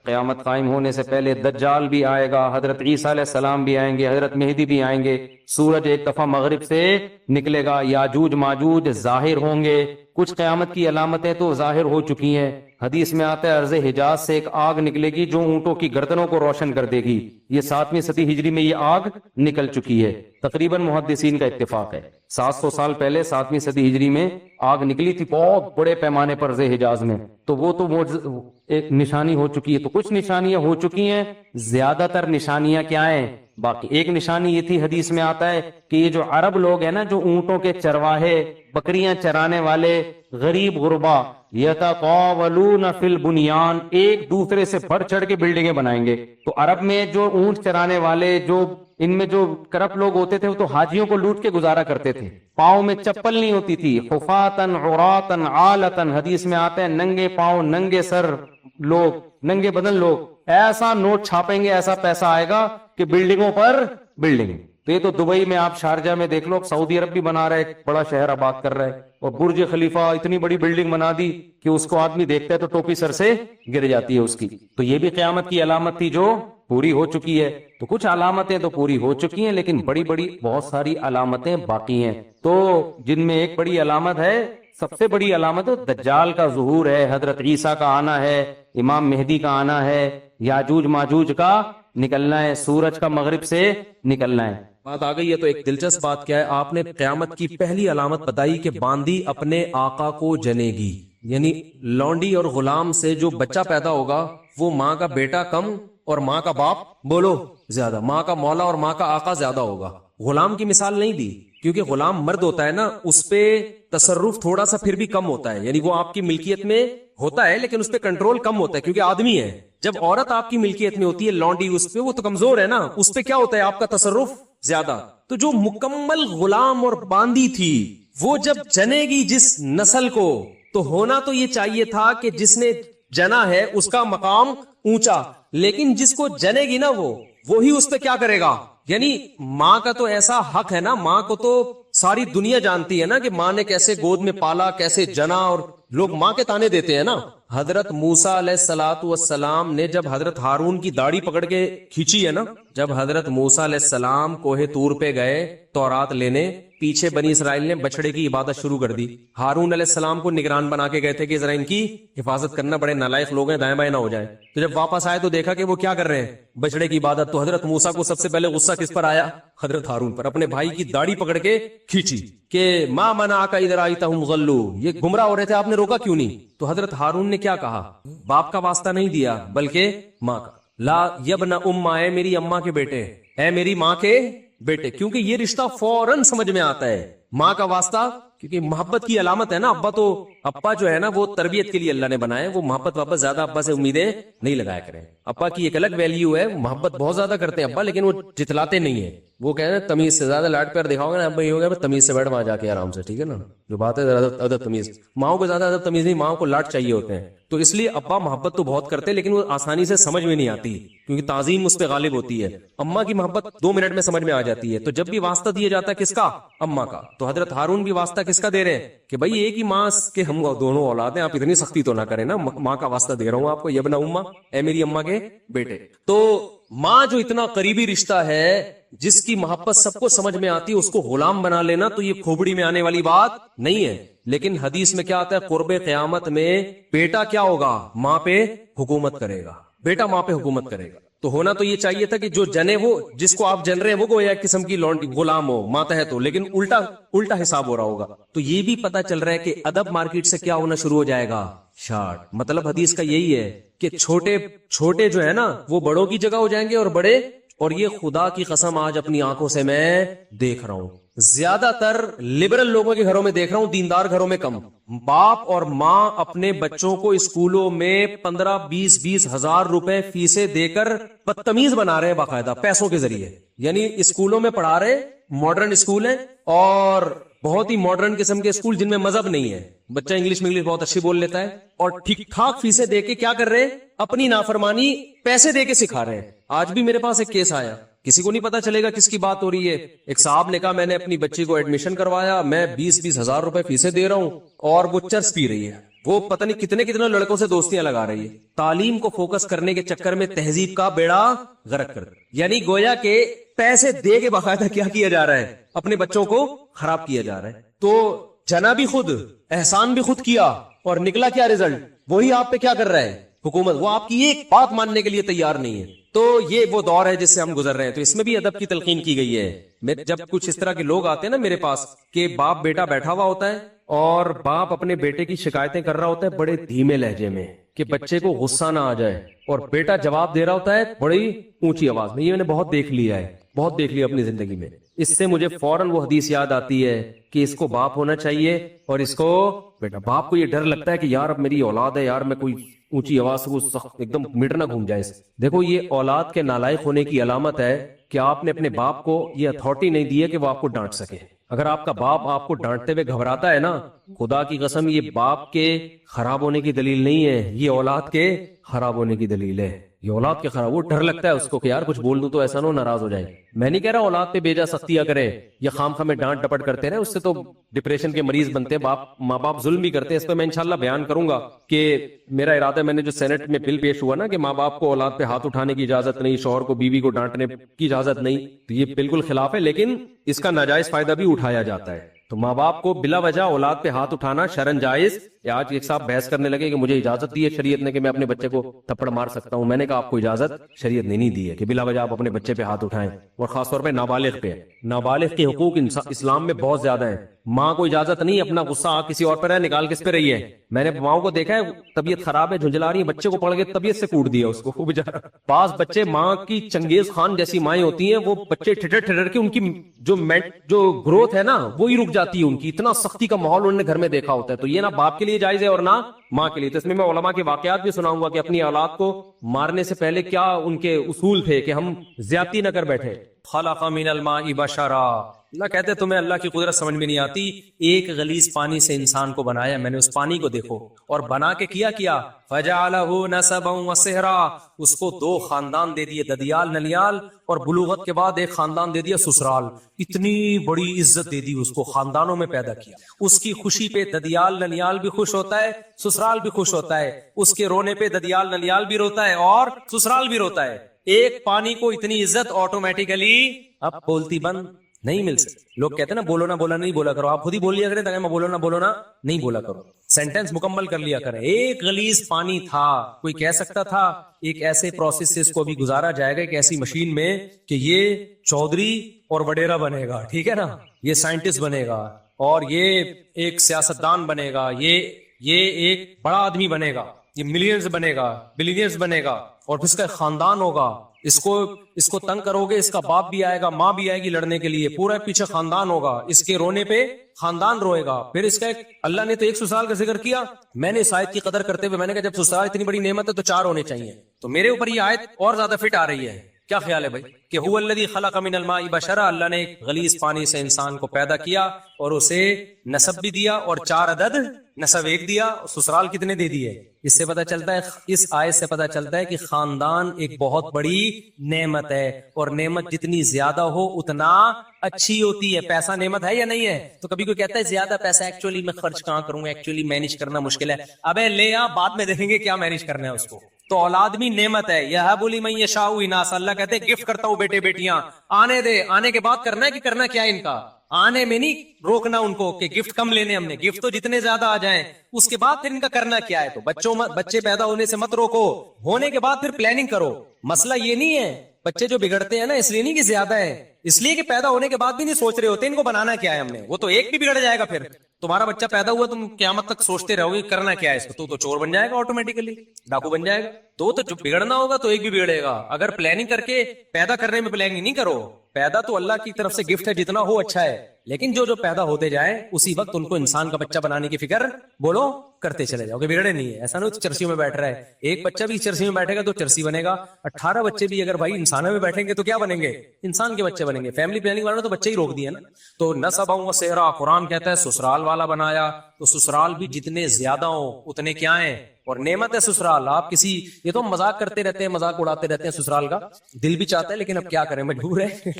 قیامت قائم ہونے سے پہلے دجال بھی آئے گا، حضرت عیسیٰ علیہ السلام بھی آئیں گے، حضرت مہدی بھی آئیں گے، سورج ایک دفعہ مغرب سے نکلے گا، یاجوج ماجوج ظاہر ہوں گے، کچھ قیامت کی علامتیں تو ظاہر ہو چکی ہیں۔ حدیث میں آتا ہے ارض حجاز سے ایک آگ نکلے گی جو اونٹوں کی گردنوں کو روشن کر دے گی، یہ 7ویں صدی ہجری میں یہ آگ نکل چکی ہے، تقریباً محدثین کا اتفاق ہے 700 سال پہلے 7ویں صدی ہجری میں آگ نکلی تھی بہت بڑے پیمانے پر ارض حجاز میں، تو وہ ایک نشانی ہو چکی ہے۔ تو کچھ نشانیاں ہو چکی ہیں، زیادہ تر نشانیاں کیا ہیں باقی۔ ایک نشانی یہ تھی، حدیث میں آتا ہے کہ یہ جو عرب لوگ ہیں نا، جو اونٹوں کے چرواہے، بکریاں چرانے والے غریب غربا، یتطاولون فی البنیان، ایک دوسرے سے بڑھ چڑھ کے بلڈنگیں بنائیں گے۔ تو عرب میں جو اونٹ چرانے والے، جو ان میں جو کرپٹ لوگ ہوتے تھے، وہ تو حاجیوں کو لوٹ کے گزارا کرتے تھے، پاؤں میں چپل نہیں ہوتی تھی، حفاتن عراتن عالتن، حدیث میں آتے ہیں ننگے پاؤں ننگے سر لوگ، ننگے بدن لوگ، ایسا نوٹ چھاپیں گے، ایسا پیسہ آئے گا کہ بلڈنگوں پر بلڈنگ۔ تو یہ تو دبئی میں، آپ شارجہ میں دیکھ لو، سعودی عرب بھی بنا رہا ہے، ایک بڑا شہر آباد کر رہا ہے، اور برج خلیفہ اتنی بڑی بلڈنگ بنا دی کہ اس کو آدمی دیکھتا ہے تو ٹوپی سر سے گر جاتی ہے اس کی۔ تو یہ بھی قیامت کی علامت تھی جو پوری ہو چکی ہے۔ تو کچھ علامتیں تو پوری ہو چکی ہیں، لیکن بڑی بڑی بہت ساری علامتیں باقی ہیں، تو جن میں ایک بڑی علامت ہے، سب سے بڑی علامت دجال کا ظہور ہے، حضرت عیسیٰ کا آنا ہے، امام مہدی کا آنا ہے، یاجوج ماجوج کا نکلنا ہے، سورج کا مغرب سے نکلنا ہے۔ بات آ گئی ہے۔ تو ایک دلچسپ بات کیا ہے، آپ نے قیامت کی پہلی علامت بتائی کہ باندی اپنے آقا کو جنے گی، یعنی لونڈی اور غلام سے جو بچہ پیدا ہوگا وہ ماں کا بیٹا کم اور ماں کا باپ بولو زیادہ، ماں کا مولا اور ماں کا آقا زیادہ ہوگا۔ غلام کی مثال نہیں دی کیونکہ غلام مرد ہوتا ہے نا، اس پہ تصرف تھوڑا سا پھر بھی کم ہوتا ہے، یعنی وہ آپ کی ملکیت میں ہوتا ہے لیکن اس پہ کنٹرول کم ہوتا ہے کیونکہ آدمی ہے۔ جب عورت آپ کی ملکیت میں ہوتی ہے، لونڈی، اس پہ وہ تو کمزور ہے نا، اس پہ کیا ہوتا ہے آپ کا تصرف زیادہ۔ تو جو مکمل غلام اور باندی تھی، وہ جب جنے گی جس نسل کو، تو ہونا تو یہ چاہیے تھا کہ جس نے جنا ہے اس کا مقام اونچا، لیکن جس کو جنے گی نا وہی اس پہ کیا کرے گا۔ یعنی ماں کا تو ایسا حق ہے نا، ماں کو تو ساری دنیا جانتی ہے نا کہ ماں نے کیسے گود میں پالا، کیسے جنا، اور لوگ ماں کے تانے دیتے ہیں نا۔ حضرت موسیٰ علیہ الصلوۃ والسلام نے جب حضرت ہارون کی داڑھی پکڑ کے کھینچی ہے نا، جب حضرت موسیٰ علیہ السلام کوہ طور پہ گئے تورات لینے، پیچھے بنی اسرائیل نے بچڑے کی عبادت شروع کر دی۔ ہارون علیہ السلام کو نگران بنا کے گئے تھے کہ ذرا ان کی حفاظت کرنا، بڑے نالائق لوگ ہیں، دائیں بائیں نہ ہو جائیں۔ تو جب واپس آئے تو دیکھا کہ وہ کیا کر رہے ہیں، بچڑے کی عبادت۔ تو حضرت موسیٰ کو سب سے پہلے غصہ کس پر آیا؟ حضرت ہارون پر۔ اپنے بھائی کی داڑھی پکڑ کے کھینچی کہ ما منعک اذ رأیتہم ضلوا، یہ گمراہ ہو رہے تھے، آپ نے روکا کیوں نہیں؟ تو حضرت ہارون نے کیا کہا؟ باپ کا واسطہ نہیں دیا بلکہ ماں کا۔ لا یبن ام، اے میری اماں کے بیٹے، اے میری ماں کے بیٹے، کیونکہ یہ رشتہ فوراً سمجھ میں آتا ہے، ماں کا واسطہ، کیونکہ محبت کی علامت ہے نا۔ ابا جو ہے نا وہ تربیت کے لیے اللہ نے بنائے، وہ محبت واپس زیادہ ابا سے امیدیں نہیں لگایا کریں۔ ابا کی ایک الگ ویلیو ہے، محبت بہت زیادہ کرتے ہیں ابا، لیکن وہ جتلاتے نہیں ہیں۔ وہ کہہ رہے ہیں تمیز سے زیادہ لاڈ پیار دکھاؤ گے نا ابا، یہ ہوگا تمیز سے بیٹھ وہاں جا کے آرام سے، ٹھیک ہے نا، جو بات ہے ادب تمیز۔ ماؤں کو زیادہ ادب تمیز نہیں، ماؤں کو لاڈ چاہیے ہوتے ہیں، تو اس لیے ابا محبت تو بہت کرتے لیکن وہ آسانی سے سمجھ میں نہیں آتی کیونکہ تعظیم اس پہ غالب ہوتی ہے۔ اماں کی محبت 2 منٹ میں سمجھ میں آ جاتی ہے۔ تو جب بھی واسطہ دیا جاتا ہے کس کا؟ اماں کا۔ تو حضرت ہارون بھی واسطہ کس کا دے رہے ہیں کہ بھائی ایک ہی ماں کے ہم دونوں اولاد ہیں، آپ اتنی سختی تو نہ کریں نا، ماں کا واسطہ دے رہا ہوں آپ کو، یبن اماں، اے میری اماں کے بیٹے۔ تو ماں جو اتنا قریبی رشتہ ہے، جس کی محبت سب کو سمجھ میں آتی ہے، اس کو غلام بنا لینا تو یہ کھوپڑی میں آنے والی بات نہیں ہے۔ لیکن حدیث میں کیا آتا ہے، قرب قیامت میں بیٹا کیا ہوگا؟ ماں پہ حکومت کرے گا، بیٹا ماں پہ حکومت کرے گا۔ تو ہونا تو یہ چاہیے تھا کہ جو جنے، وہ جس کو آپ جن رہے ہیں وہ کوئی ایک قسم کی لونڈی غلام ہو، ماتحت ہو، لیکن الٹا حساب ہو رہا ہوگا۔ تو یہ بھی پتا چل رہا ہے کہ ادب مارکیٹ سے کیا ہونا شروع ہو جائے گا؟ شارٹ۔ مطلب حدیث کا یہی ہے کہ چھوٹے جو ہے نا وہ بڑوں کی جگہ ہو جائیں گے، اور بڑے، اور یہ خدا کی قسم آج اپنی آنکھوں سے میں دیکھ رہا ہوں، زیادہ تر لبرل لوگوں کے گھروں میں دیکھ رہا ہوں، دیندار گھروں میں کم۔ باپ اور ماں اپنے بچوں کو اسکولوں میں 15-20 ہزار روپے فیسیں دے کر بدتمیز بنا رہے ہیں، باقاعدہ پیسوں کے ذریعے۔ یعنی اسکولوں میں پڑھا رہے، ماڈرن اسکول ہیں اور بہت ہی ماڈرن قسم کے اسکول جن میں مذہب نہیں ہے، بچہ انگلش بہت اچھی بول لیتا ہے، اور ٹھیک ٹھاک فیسیں دے کے کیا کر رہے ہیں؟ اپنی نافرمانی پیسے دے کے سکھا رہے ہیں۔ آج بھی میرے پاس ایک کیس آیا، کسی کو نہیں پتا چلے گا کس کی بات ہو رہی ہے۔ ایک صاحب نے کہا میں نے اپنی بچی کو ایڈمیشن کروایا، میں 20 ہزار روپے فیسیں دے رہا ہوں اور وہ چرس پی رہی ہے۔ وہ پتہ نہیں کتنے کتنے لڑکوں سے دوستیاں لگا رہی ہے. تعلیم کو فوکس کرنے کے چکر میں تہذیب کا بیڑا غرق کر دیا. یعنی گویا کہ پیسے دے کے باقاعدہ کیا کیا جا رہا ہے, اپنے بچوں کو خراب کیا جا رہا ہے. تو جنا بھی خود, احسان بھی خود کیا, اور نکلا کیا رزلٹ؟ وہی آپ پہ کیا کر رہا ہے حکومت, وہ آپ کی ایک بات ماننے کے لیے تیار نہیں ہے. تو یہ وہ دور ہے جس سے ہم گزر رہے ہیں. تو اس میں بھی ادب کی تلقین کی گئی ہے. جب کچھ اس طرح کے لوگ آتے ہیں نا میرے پاس کہ باپ بیٹا بیٹھا ہوا ہوتا ہے اور باپ اپنے بیٹے کی شکایتیں کر رہا ہوتا ہے بڑے دھیمے لہجے میں کہ بچے کو غصہ نہ آ جائے, اور بیٹا جواب دے رہا ہوتا ہے بڑی اونچی آواز میں. یہ میں نے بہت دیکھ لیا ہے, بہت دیکھ لیا اپنی زندگی میں. اس سے مجھے فوراً وہ حدیث یاد آتی ہے کہ اس کو باپ ہونا چاہیے اور اس کو بیٹا. باپ کو یہ ڈر لگتا ہے کہ یار اب میری اولاد ہے, یار میں کوئی اونچی آواز سے وہ سخت ایک دم میٹر نہ گھوم جائے. دیکھو یہ اولاد کے نالائق ہونے کی علامت ہے کہ آپ نے اپنے باپ کو یہ اتھارٹی نہیں دی ہے کہ وہ آپ کو ڈانٹ سکے. اگر آپ کا باپ آپ کو ڈانٹتے ہوئے گھبراتا ہے نا, خدا کی قسم یہ باپ کے خراب ہونے کی دلیل نہیں ہے, یہ اولاد کے خراب ہونے کی دلیل ہے. یہ اولاد کے خراب, وہ ڈر لگتا ہے اس کو کہ یار کچھ بول دوں تو ایسا نہ ناراض ہو جائے. میں نہیں کہہ رہا اولاد پہ بیجا سختیاں کرے یا خام خامے ڈانٹ ڈپٹ کرتے رہے, اس سے تو ڈپریشن کے مریض بنتے ہیں. ماں باپ ظلم بھی کرتے ہیں. اس پہ میں انشاءاللہ بیان کروں گا کہ میرا ارادہ, میں نے جو سینٹ میں بل پیش ہوا نا کہ ماں باپ کو اولاد پہ ہاتھ اٹھانے کی اجازت نہیں, شوہر کو بیوی کو ڈانٹنے کی اجازت نہیں, تو یہ بالکل خلاف ہے. لیکن اس کا ناجائز فائدہ بھی اٹھایا جاتا ہے. تو ماں باپ کو بلا وجہ اولاد پہ ہاتھ اٹھانا شرعن جائز. آج ایک صاحب بحث کرنے لگے کہ مجھے اجازت دی ہے شریعت نے کہ میں اپنے بچے کو تھپڑ مار سکتا ہوں. میں نے کہا آپ کو اجازت شریعت نے نہیں دی ہے کہ بلا وجہ آپ اپنے بچے پہ ہاتھ اٹھائیں, اور خاص طور پہ نابالغ پہ. نابالغ کے حقوق اسلام میں بہت زیادہ ہیں. ماں کو اجازت نہیں اپنا غصہ کسی اور پر ہے نکال کس پہ رہی ہے. میں نے ماؤں کو دیکھا ہے طبیعت خراب ہے, جھنجلا رہی ہے, بچے کو پڑھ کے طبیعت سے کوٹ دیا اس کو بیچارہ. بعض بچے ماں کی چنگیز خان جیسی مائیں ہوتی ہیں, وہ بچے ٹھٹر ٹھٹر کے ان کی جو گروتھ ہے نا وہی رک جاتی ہے ان کی. اتنا سختی کا ماحول انہوں نے گھر میں دیکھا ہوتا ہے. تو یہ نہ باپ کے لیے جائز ہے اور نہ ماں کے لیے. تو اس میں علماء کے واقعات بھی سناؤں گا کہ اپنی اولاد کو مارنے سے پہلے کیا ان کے اصول تھے کہ ہم زیادتی نہ کر بیٹھے. خلق من الماء بشرا, اللہ کہتے تمہیں اللہ کی قدرت سمجھ میں نہیں آتی. ایک غلیظ پانی سے انسان کو بنایا میں نے, اس پانی کو دیکھو, اور بنا کے کیا فجعلہ نسبا وصہرا, اس کو دو خاندان دے دیے, ددیال نلیال, اور بلوغت کے بعد ایک خاندان دے دیا سسرال. اتنی بڑی عزت دے دی اس کو, خاندانوں میں پیدا کیا. اس کی خوشی پہ ددیال نلیال بھی خوش ہوتا ہے, سسرال بھی خوش ہوتا ہے. اس کے رونے پہ ددیال نلیال بھی روتا ہے اور سسرال بھی روتا ہے. ایک پانی کو اتنی عزت آٹومیٹیکلی اب بولتی بند نہیں مل سکتی. لوگ کہتے ہیں نا بولو نہ بولا نہیں بولا کرو, آپ خود ہی بول لیا کریں تاکہ میں بولو نہ نہیں بولا کرو, سینٹینس مکمل کر لیا کریں. ایک غلیظ پانی تھا, کوئی کہہ سکتا تھا ایک ایسے پروسیس سے اس کو بھی گزارا جائے گا, ایک ایسی مشین میں کہ یہ چودھری اور وڈیرا بنے گا, ٹھیک ہے نا, یہ سائنٹسٹ بنے گا, اور یہ ایک سیاستدان بنے گا, یہ ایک بڑا آدمی بنے گا, یہ ملینئرز بنے گا, بلینئرز بنے گا, اور پھر اس کا خاندان ہوگا. اس کو تنگ کرو گے, اس کا باپ بھی آئے گا, ماں بھی آئے گی لڑنے کے لیے, پورا پیچھے خاندان ہوگا, اس کے رونے پہ خاندان روئے گا. پھر اس کا اللہ نے تو ایک سسرال کا ذکر کیا. میں نے اس آیت کی قدر کرتے ہوئے میں نے کہا جب سسرال اتنی بڑی نعمت ہے تو 4 ہونے چاہیے. تو میرے اوپر یہ آیت اور زیادہ فٹ آ رہی ہے. کیا خیال ہے بھائی کہ هو الذی خلق من الماء بشرا, اللہ نے ایک غلیظ پانی سے انسان کو پیدا کیا اور اسے نسب بھی دیا, اور 4 عدد نسب ایک دیا, سسرال کتنے دے دیے. اس سے پتہ چلتا ہے, اس آیت سے پتہ چلتا ہے کہ خاندان ایک بہت بڑی نعمت ہے, اور نعمت جتنی زیادہ ہو اتنا اچھی ہوتی ہے. پیسہ نعمت ہے یا نہیں ہے؟ تو کبھی کوئی کہتا ہے زیادہ پیسہ ایکچولی میں خرچ کہاں کروں, ایکچولی مینیج کرنا مشکل ہے. ابے لے آ, بعد میں دیکھیں گے کیا مینیج کرنا ہے اس کو. تو اولاد بھی نعمت ہے. یہب لمن یشاء اناثا, اللہ کہتے ہیں گفٹ کرتا ہوں بیٹے بیٹیاں, آنے دے, آنے کے بعد کرنا ہے کہ کرنا کیا ہے ان کا, آنے میں نہیں روکنا ان کو کہ گفٹ کم لینے ہم نے, گفٹ تو جتنے زیادہ آ جائیں, اس کے بعد پھر ان کا کرنا کیا ہے. تو بچے پیدا ہونے سے مت روکو, ہونے کے بعد پھر پلاننگ کرو. مسئلہ یہ نہیں ہے, بچے جو بگڑتے ہیں نا اس لیے نہیں کہ زیادہ ہے, اس لیے کہ پیدا ہونے کے بعد بھی نہیں سوچ رہے ہوتے ان کو بنانا کیا ہے ہم نے. وہ تو ایک بھی بگڑ جائے گا, پھر تمہارا بچہ پیدا ہوا تم قیامت تک سوچتے رہو گے کرنا کیا ہے اس کو, تو چور بن جائے گا, آٹومیٹیکلی ڈاکو بن جائے گا. تو جو بگڑنا ہوگا تو ایک بھی بگڑے گا. اگر پلاننگ کر کے پیدا کرنے میں پلاننگ نہیں کرو, پیدا تو اللہ کی طرف سے گفٹ ہے, جتنا ہو اچھا ہے, لیکن جو پیدا ہوتے جائے اسی وقت ان کو انسان کا بچہ بنانے کی فکر بولو کرتے چلے جاؤ کہ بگڑے نہیں ہے. ایسا نہیں چرسیوں میں بیٹھ رہا ہے, ایک بچہ بھی چرسی میں بیٹھے گا تو چرسی بنے گا, 18 بچے بھی اگر بھائی انسانوں میں بیٹھیں گے تو کیا بنیں گے, انسان کے بچے بنیں گے. فیملی پلاننگ والوں نے تو بچے ہی روک دیے نا. تو نسبا وصہرا, قرآن کہتا ہے سسرال والا بنایا, تو سسرال بھی جتنے زیادہ ہوں اتنے کیا ہیں, اور نعمت ہے سسرال. آپ یہ تو مذاق کرتے رہتے ہیں, مذاق اڑاتے رہتے ہیں سسرال کا, دل بھی چاہتا ہے لیکن اب کیا کریں, مجبور ہے.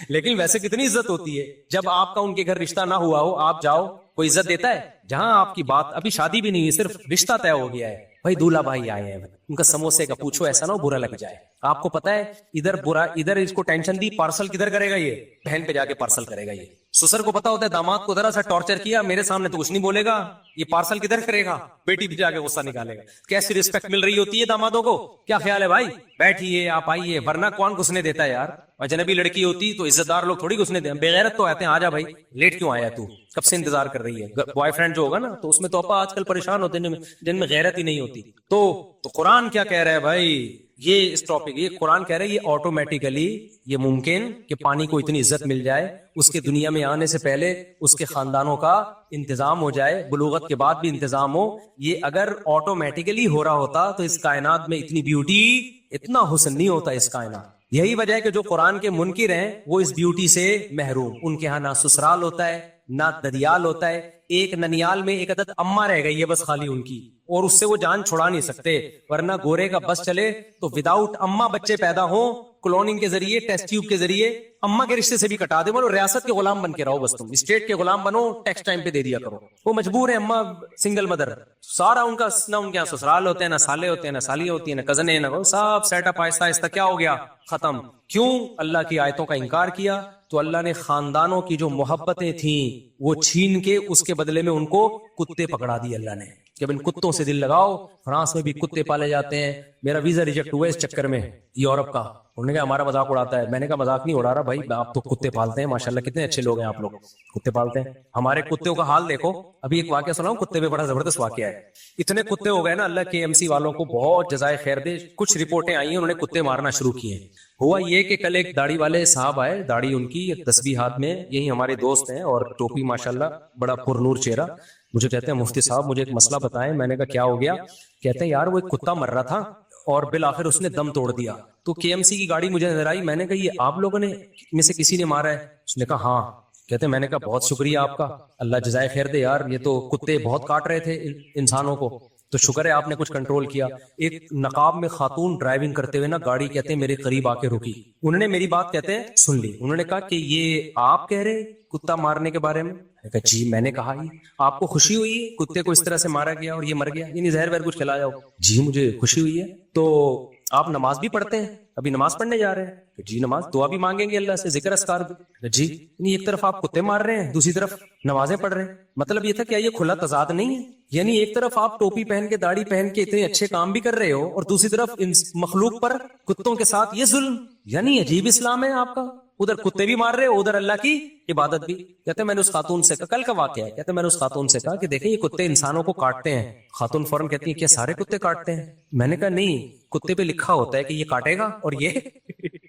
لیکن ویسے کتنی عزت ہوتی ہے جب آپ کا ان کے گھر رشتہ نہ ہوا ہو, آپ جاؤ کوئی عزت دیتا ہے؟ جہاں آپ کی بات ابھی شادی بھی نہیں ہوئی، صرف رشتہ طے ہو گیا ہے، بھائی دولہا بھائی آئے ہیں، ان کا سموسے کا پوچھو، ایسا نہ ہو برا لگ جائے. آپ کو پتا ہے ادھر برا، ادھر اس کو ٹینشن دی، پارسل کدھر کرے گا؟ یہ بہن پہ جا کے پارسل کرے گا. یہ سسر کو پتا ہوتا ہے داماد کو ذرا سا ٹارچر کیا، میرے سامنے تو کچھ نہیں بولے گا، یہ پارسل کدھر کرے گا؟ بیٹی پہ جا کے غصہ نکالے گا. کیسی رسپیکٹ مل رہی ہوتی ہے دامادوں کو. کیا خیال ہے بھائی؟ بیٹھیے آپ، آئیے، ورنہ کون گھسنے دیتا ہے یار؟ اجنبی لڑکی ہوتی تو عزت دار لوگ تھوڑی گھسنے دیں. بغیرت تو آتے ہیں، آ جا بھائی، لیٹ کیوں آیا تو، کب سے انتظار کر رہی ہے؟ بوائے فرینڈ جو ہوگا نا تو اس میں تو آج کل پریشان ہوتے ہیں جن میں غیرت ہی نہیں ہوتی. تو قرآن کیا کہہ رہا ہے بھائی؟ یہ اس ٹاپک، یہ قرآن کہہ رہا ہے یہ آٹومیٹیکلی یہ ممکن کہ پانی کو اتنی عزت مل جائے، اس کے دنیا میں آنے سے پہلے اس کے خاندانوں کا انتظام ہو جائے، بلوغت کے بعد بھی انتظام ہو. یہ اگر آٹومیٹیکلی ہو رہا ہوتا تو اس کائنات میں اتنی بیوٹی، اتنا حسن نہیں ہوتا اس کائنات. یہی وجہ ہے کہ جو قرآن کے منکر ہیں وہ اس بیوٹی سے محروم. ان کے ہاں نہ سسرال ہوتا ہے نہ ددیال ہوتا ہے. ایک ننیال میں ایک عدد اماں رہ گئی ہے بس خالی ان کی، اور اس سے وہ جان چھڑا نہیں سکتے. ورنہ گورے کا بس چلے تو وداؤٹ اماں بچے پیدا ہوں، کلوننگ کے ذریعے، ٹیسٹ ٹیوب کے ذریعے، اماں کے رشتے سے بھی کٹا دے، بولو ریاست کے غلام بن کے رہو، بس تم اسٹیٹ کے غلام بنو، ٹیکس ٹائم پہ دے دیا کرو. وہ مجبور ہے، اماں سنگل مدر، سارا ان کا نہ ان کے یہاں سسرال ہوتے ہیں، نہ سالے ہوتے ہیں، نہ سالیاں ہوتی ہیں، نہ کزن ہیں، نہ سب سیٹ اپ آہستہ آہستہ کیا ہو گیا؟ ختم. کیوں؟ اللہ کی آیتوں کا انکار کیا تو اللہ نے خاندانوں کی جو محبتیں تھیں وہ چھین کے اس کے بدلے میں ان کو کتے پکڑا دی. اللہ نے کہ اب ان کتوں سے دل لگاؤ. فرانس میں بھی کتے پالے جاتے ہیں. میرا ویزا ریجیکٹ ہوا اس چکر میں یورپ کا. انہوں نے کہا ہمارا مذاق اڑاتا ہے. میں نے کہا مذاق نہیں اڑا رہا بھائی، آپ تو کتے پالتے ہیں، ماشاءاللہ کتنے اچھے لوگ ہیں آپ لوگ، کتے پالتے ہیں. ہمارے کتوں کا حال دیکھو. ابھی ایک واقعہ سناؤں کتے پہ، بڑا زبردست واقعہ ہے. اتنے کتے ہو گئے نا، اللہ کے MC والوں کو بہت جزائے خیر دے. کچھ رپورٹیں آئی ہیں انہوں نے کتے مارنا شروع کیے. ہوا یہ کہ کل ایک داڑھی والے صاحب آئے، داڑھی ان کی، تسبیح ہاتھ میں، یہی ہمارے دوست ہیں، اور ٹوپی ماشاءاللہ، بڑا پر نور چہرہ. مجھے کہتے ہیں مفتی صاحب مجھے ایک مسئلہ بتائیں. میں نے کہا کیا ہو گیا؟ کہتے ہیں یار وہ ایک کتا مر رہا تھا اور بالآخر اس نے دم توڑ دیا. تو KMC کی گاڑی مجھے نظر آئی. میں نے کہا یہ آپ لوگوں نے میں سے کسی نے مارا ہے؟ اس نے کہا ہاں. کہتے ہیں میں نے کہا بہت شکریہ آپ کا، اللہ جزائے خیر دے یار، یہ تو کتے بہت کاٹ رہے تھے انسانوں کو، تو شکر ہے آپ نے کچھ کنٹرول کیا. ایک نقاب میں خاتون ڈرائیونگ کرتے ہوئے نا گاڑی کہتے ہیں میرے قریب آ کے رکی. انہوں نے میری بات کہتے ہیں سن لی. انہوں نے کہا کہ یہ آپ کہہ رہے کتا مارنے کے بارے میں؟ میں کہا جی. میں نے کہا ہی آپ کو خوشی ہوئی ہے کتے کو اس طرح سے مارا گیا اور یہ مر گیا، یعنی زہر وہر کچھ کھلایا ہو؟ جی مجھے خوشی ہوئی ہے. تو آپ نماز بھی پڑھتے ہیں؟ ابھی نماز پڑھنے جا رہے ہیں؟ جی. نماز دعا بھی مانگیں گے اللہ سے، ذکر اذکار بھی؟ جی. یعنی ایک طرف آپ کتے مار رہے ہیں، دوسری طرف نمازیں پڑھ رہے ہیں. مطلب یہ تھا کیا یہ کھلا تضاد نہیں ہے؟ یعنی ایک طرف آپ ٹوپی پہن کے داڑھی پہن کے اتنے اچھے کام بھی کر رہے ہو اور دوسری طرف ان مخلوق پر کتوں کے ساتھ یہ ظلم. یعنی عجیب اسلام ہے آپ کا. ادھر کتے بھی مار رہے ہو، ادھر اللہ کی عبادت بھی. کہتے ہیں میں نے اس خاتون سے کہا، کل کا واقعہ ہے، کہتے ہیں میں نے اس خاتون سے کہا کہ دیکھیں یہ کتے انسانوں کو کاٹتے ہیں. خاتون فوراً کہتی ہیں کیا سارے کتے کاٹتے ہیں؟ میں نے کہا نہیں، کتے پہ لکھا ہوتا ہے کہ یہ کاٹے گا اور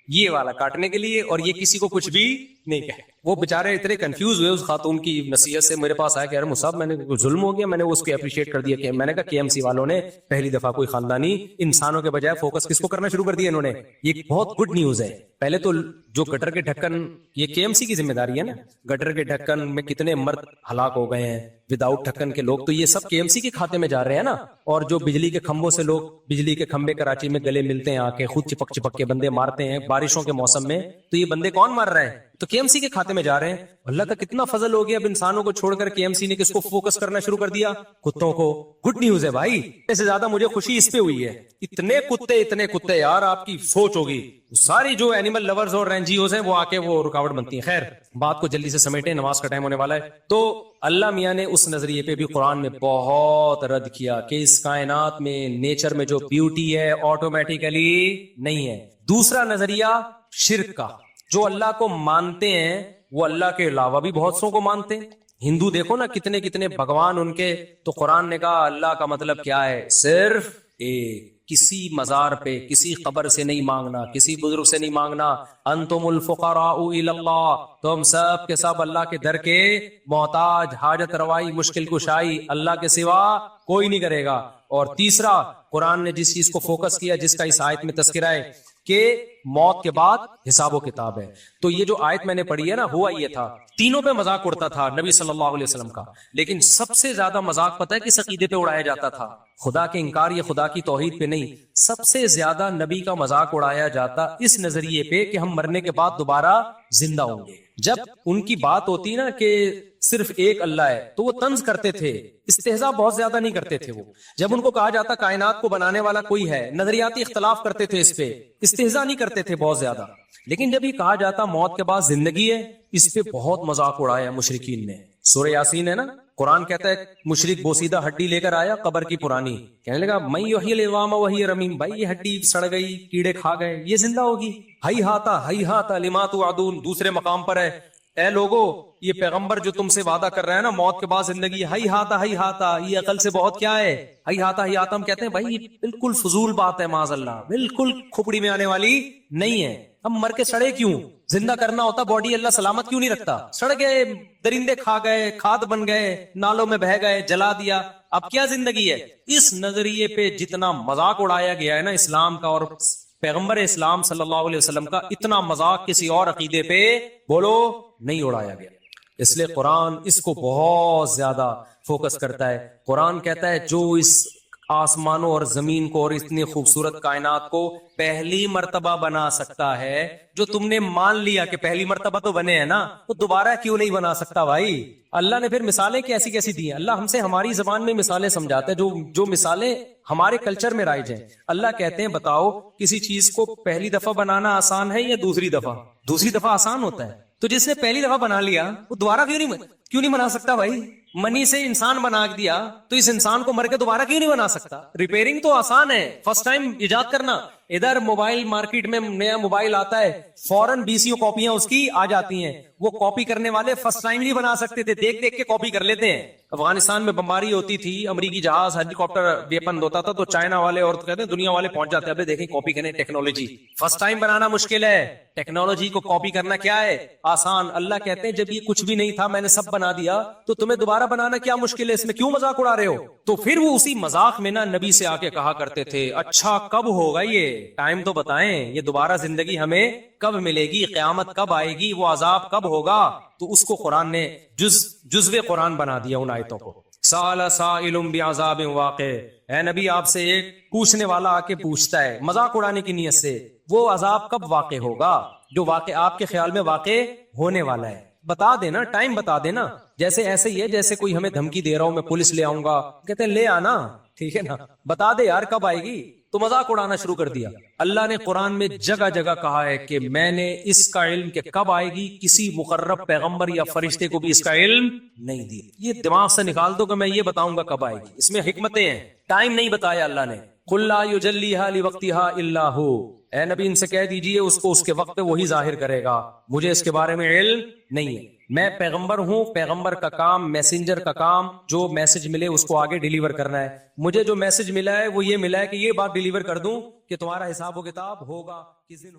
یہ والا کاٹنے کے لیے، اور یہ کسی کو کچھ بھی نہیں کہے. وہ بےچارے اتنے کنفیوز ہوئے اس خاتون کی نصیحت سے، میرے پاس آیا کہ یار مصعب میں نے ظلم ہو گیا. میں نے اس کو اپریشیٹ کر دیا کہ میں نے کہا KMC والوں نے پہلی دفعہ کوئی خاندانی انسانوں کے بجائے فوکس کس کو کرنا شروع کر دیا انہوں نے. یہ بہت گڈ نیوز ہے. پہلے تو جو گٹر کے ڈھکن، یہ KMC کی ذمہ داری ہے نا، گٹر کے ڈھکن میں کتنے مرد ہلاک ہو گئے ہیں وداؤٹ ڈھکن کے لوگ، تو یہ سب KMC کے کھاتے میں جا رہے ہیں نا. اور جو بجلی کے کھمبوں سے لوگ، بجلی کے کھمبے کراچی میں گلے ملتے ہیں آ کے، خود چپک چپک کے بندے مارتے ہیں بارشوں کے موسم میں، تو یہ بندے کون مار رہے ہیں؟ تو KMC کے کھاتے میں جا رہے ہیں. اللہ کا کتنا فضل ہو گیا، اب انسانوں کو چھوڑ کر KMC نے کس کو فوکس کرنا شروع کر دیا؟ کتوں کو. گڈ نیوز ہے بھائی. اس سے زیادہ مجھے خوشی اس پہ ہوئی ہے. اتنے کتے یار، آپ کی سوچ ہوگی ساری جو اینیمل لورز اور رینجیوز ہیں وہ آ کے وہ رکاوٹ بنتی ہیں. خیر بات کو جلدی سے سمیٹیں، نماز کا ٹائم ہونے والا ہے. تو اللہ میاں نے اس نظریے پہ بھی قرآن میں بہت رد کیا کہ اس کائنات میں نیچر میں جو بیوٹی ہے آٹومیٹیکلی نہیں ہے. دوسرا نظریہ شرک کا، جو اللہ کو مانتے ہیں وہ اللہ کے علاوہ بھی بہت سو کو مانتے ہیں. ہندو دیکھو نا کتنے کتنے بھگوان ان کے. تو قرآن نے کہا اللہ کا مطلب کیا ہے؟ صرف ایک. کسی مزار پہ، کسی قبر سے نہیں مانگنا، کسی بزرگ سے نہیں مانگنا. انتم الفقراء الی اللہ، تم سب کے سب اللہ کے در کے محتاج، حاجت روائی، مشکل کشائی اللہ کے سوا کوئی نہیں کرے گا. اور تیسرا قرآن نے جس چیز کو فوکس کیا، جس کا اس آیت میں تذکرہ ہے کہ موت کے بعد حساب و کتاب ہے. تو یہ جو آیت میں نے پڑھی ہے نا، ہوا یہ تھا تینوں پہ مذاق اڑتا تھا نبی صلی اللہ علیہ وسلم کا، لیکن سب سے زیادہ مذاق پتہ ہے کس عقیدے پہ اڑایا جاتا تھا؟ خدا کے انکار یا خدا کی توحید پہ نہیں. سب سے زیادہ نبی کا مذاق اڑایا جاتا اس نظریے پہ کہ ہم مرنے کے بعد دوبارہ زندہ ہوں گے. جب ان کی بات ہوتی نا کہ صرف ایک اللہ ہے تو وہ طنز کرتے تھے, استہزاء بہت زیادہ نہیں کرتے تھے. وہ جب ان کو کہا جاتا کائنات کو بنانے والا کوئی ہے, نظریاتی اختلاف کرتے تھے, اس پہ استہزاء نہیں کرتے تھے بہت زیادہ. لیکن جب یہ کہا جاتا موت کے بعد زندگی ہے, اس پہ بہت مذاق اڑایا مشرکین نے. سورہ یاسین ہے نا, قرآن کہتا ہے مشرک بوسیدہ ہڈی لے کر آیا قبر کی پرانی, کہنے لگا میں یحیی العظام وہی رمیم, بھائی یہ ہڈی سڑ گئی, کیڑے کھا گئے, یہ زندہ ہوگی. ہی ہاتا لما توعدون. دوسرے مقام پر ہے اے لوگو یہ پیغمبر جو تم سے وعدہ کر رہا ہے نا موت کے بعد زندگی, ہی ہاتا, یہ عقل سے بہت کیا ہے, ہی ہاتا ہم کہتے ہیں بھائی یہ بالکل فضول بات ہے, معاذ اللہ, بالکل کھوپڑی میں آنے والی نہیں ہے. ہم مر کے سڑے کیوں, زندہ کرنا ہوتا باڈی اللہ سلامت کیوں نہیں رکھتا. سڑ گئے, درندے کھا گئے, کھاد بن گئے, نالوں میں بہہ گئے, جلا دیا, اب کیا زندگی ہے. اس نظریے پہ جتنا مذاق اڑایا گیا ہے نا اسلام کا اور پیغمبر اسلام صلی اللہ علیہ وسلم کا, اتنا مذاق کسی اور عقیدے پہ بولو نہیں اڑایا گیا. اس لیے قرآن اس کو بہت زیادہ فوکس کرتا ہے. قرآن کہتا ہے جو اس آسمانوں اور زمین کو اور اتنی خوبصورت کائنات کو پہلی مرتبہ بنا سکتا ہے, جو تم نے مان لیا کہ پہلی مرتبہ تو بنے ہیں نا, تو دوبارہ کیوں نہیں بنا سکتا بھائی. اللہ نے پھر مثالیں کیسی کیسی دی ہیں. اللہ ہم سے ہماری زبان میں مثالیں سمجھاتا ہے, جو مثالیں ہمارے کلچر میں رائج ہیں. اللہ کہتے ہیں بتاؤ کسی چیز کو پہلی دفعہ بنانا آسان ہے یا دوسری دفعہ؟ دوسری دفعہ آسان ہوتا ہے. تو جس نے پہلی دفعہ بنا لیا وہ دوبارہ کیوں نہیں بنا سکتا بھائی. منی سے انسان بنا دیا تو اس انسان کو مر کے دوبارہ کیوں نہیں بنا سکتا. ریپیئرنگ تو آسان ہے, فرسٹ ٹائم ایجاد کرنا. ادھر موبائل مارکیٹ میں نیا موبائل آتا ہے, فوراً 20 کاپیاں اس کی آ جاتی ہیں. وہ کاپی کرنے والے فرسٹ ٹائم نہیں بنا سکتے تھے, دیکھ دیکھ کے کاپی کر لیتے ہیں. افغانستان میں بمباری ہوتی تھی, امریکی جہاز ہیلی کاپٹر ویپن ہوتا تھا, تو چائنا والے اور کہتے ہیں دنیا والے پہنچ جاتے ہیں, ابھی دیکھیں کاپی کریں. ٹیکنالوجی فرسٹ ٹائم بنانا مشکل ہے, ٹیکنالوجی کو کاپی کرنا کیا ہے آسان. اللہ کہتے ہیں جب یہ کچھ بھی نہیں تھا میں نے سب بنا دیا, تو تمہیں دوبارہ بنانا کیا مشکل ہے, اس میں کیوں مذاق اڑا رہے ہو. تو پھر وہ اسی مذاق میں نا نبی سے آ کے کہا کرتے تھے اچھا کب ہوگا, یہ ٹائم تو بتائیں, یہ دوبارہ زندگی ہمیں کب ملے گی, قیامت کب آئے گی, وہ عذاب کب ہوگا. تو اس کو قرآن نے جزو قرآن بنا دیا ان آیتوں کو. سال سائل بعذاب واقع, اے نبی آپ سے ایک پوچھنے والا آ کے پوچھتا ہے مذاق اڑانے کی نیت سے, وہ عذاب کب واقع ہوگا جو واقع آپ کے خیال میں واقع ہونے والا ہے. بتا دینا, ٹائم بتا دینا. جیسے ایسے ہی ہے جیسے کوئی ہمیں دھمکی دے رہا ہوں میں پولیس لے آؤں گا, کہتے ہیں لے آنا, ٹھیک ہے نا, بتا دے یار کب آئے گی. تو مذاق اڑانا شروع کر دیا. اللہ نے قرآن میں جگہ جگہ کہا ہے کہ میں نے اس کا علم کہ کب آئے گی کسی مقرب پیغمبر یا فرشتے کو بھی اس کا علم نہیں دیا. یہ دماغ سے نکال دو کہ میں یہ بتاؤں گا کب آئے گی, اس میں حکمتیں ہیں. ٹائم نہیں بتایا اللہ نے. قل لا یجلیھا لوقتھا الا ہو, اے نبی ان سے کہہ دیجئے اس کو اس کے وقت وہی ظاہر کرے گا, مجھے اس کے بارے میں علم نہیں ہے. میں پیغمبر ہوں, پیغمبر کا کام, میسنجر کا کام جو میسج ملے اس کو آگے ڈیلیور کرنا ہے. مجھے جو میسج ملا ہے وہ یہ ملا ہے کہ یہ بات ڈیلیور کر دوں کہ تمہارا حساب و کتاب ہوگا کس دن.